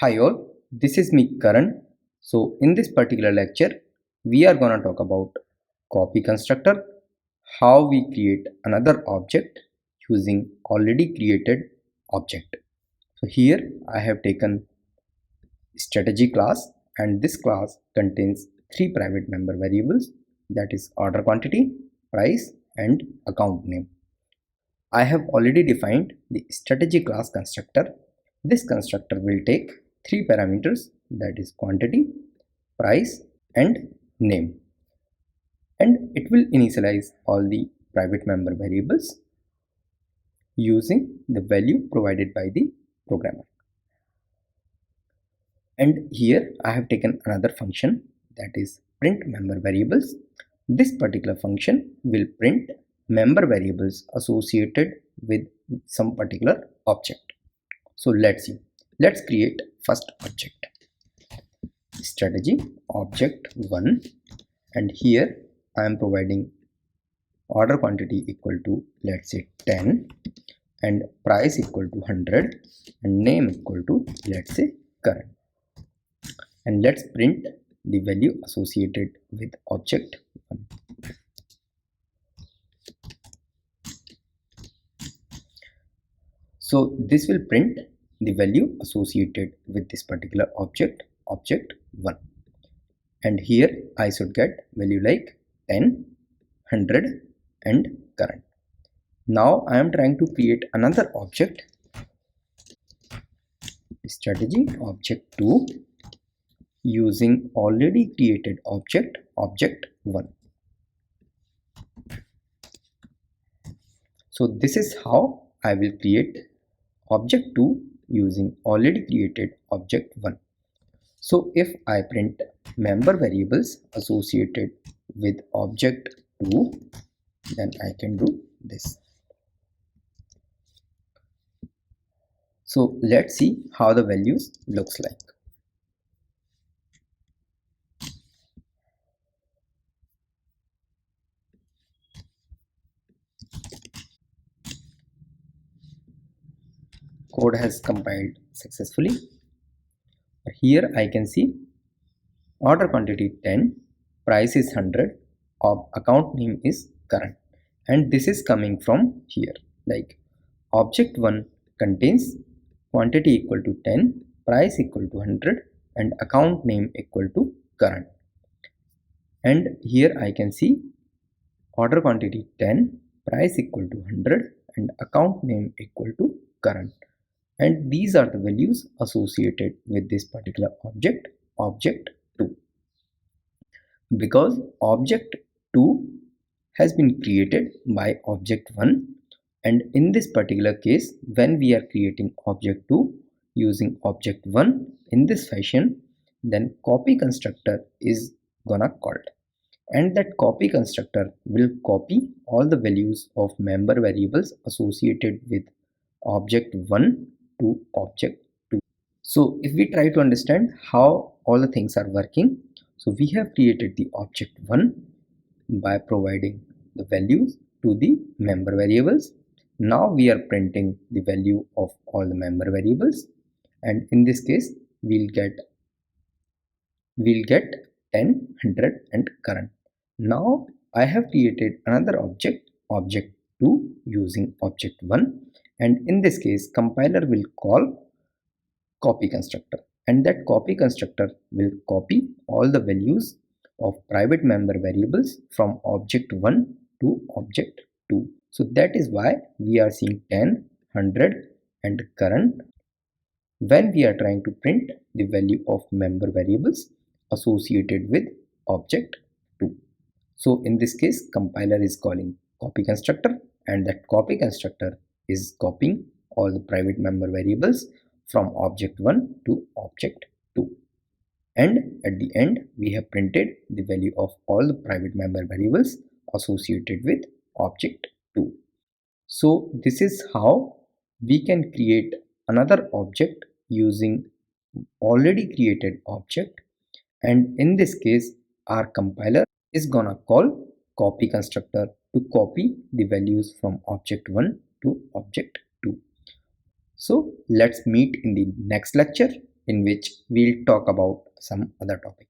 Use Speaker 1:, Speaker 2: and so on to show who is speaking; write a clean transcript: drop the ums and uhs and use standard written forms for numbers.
Speaker 1: Hi all, this is me Karan. So in this particular lecture, we are gonna talk about copy constructor, how we create another object using already created object. So here I have taken strategy class, and this class contains three private member variables, that is order quantity, price and account name. I have already defined the strategy class constructor. This constructor will take three parameters, that is quantity, price and name, and it will initialize all the private member variables using the value provided by the programmer. And here I have taken another function, that is print member variables. This particular function will print member variables associated with some particular object. So let's see. Let's create first object. Strategy object 1, and here I am providing order quantity equal to, let's say, 10, and price equal to 100, and name equal to, let's say, current. And let's print the value associated with object 1. So this will print the value associated with this particular object 1, and here I should get value like 10, 100 and current. Now I am trying to create another object, strategy object 2, using already created object 1. So this is how I will create object 2 using already created object 1. So if I print member variables associated with object 2, then I can do this. So let's see how the values looks like. Code has compiled successfully. Here I can see order quantity 10, price is 100, account name is current, and this is coming from here. Like object 1 contains quantity equal to 10, price equal to 100 and account name equal to current. And here I can see order quantity 10, price equal to 100 and account name equal to current. And these are the values associated with this particular object 2. Because object 2 has been created by object 1, and in this particular case when we are creating object 2 using object 1 in this fashion, then copy constructor is gonna called, and that copy constructor will copy all the values of member variables associated with object 1 to object 2. So if we try to understand how all the things are working, so we have created the object 1 by providing the values to the member variables. Now we are printing the value of all the member variables, and in this case we'll get 10, 100 and current. Now I have created another object 2 using object 1, and in this case compiler will call copy constructor, and that copy constructor will copy all the values of private member variables from object 1 to object 2. So that is why we are seeing 10, 100 and current when we are trying to print the value of member variables associated with object 2. So in this case compiler is calling copy constructor, and that copy constructor is copying all the private member variables from object 1 to object 2, and at the end we have printed the value of all the private member variables associated with object 2. So this is how we can create another object using already created object, and in this case our compiler is gonna call copy constructor to copy the values from object 1 to object 2. So let's meet in the next lecture. in which we'll talk about some other topic.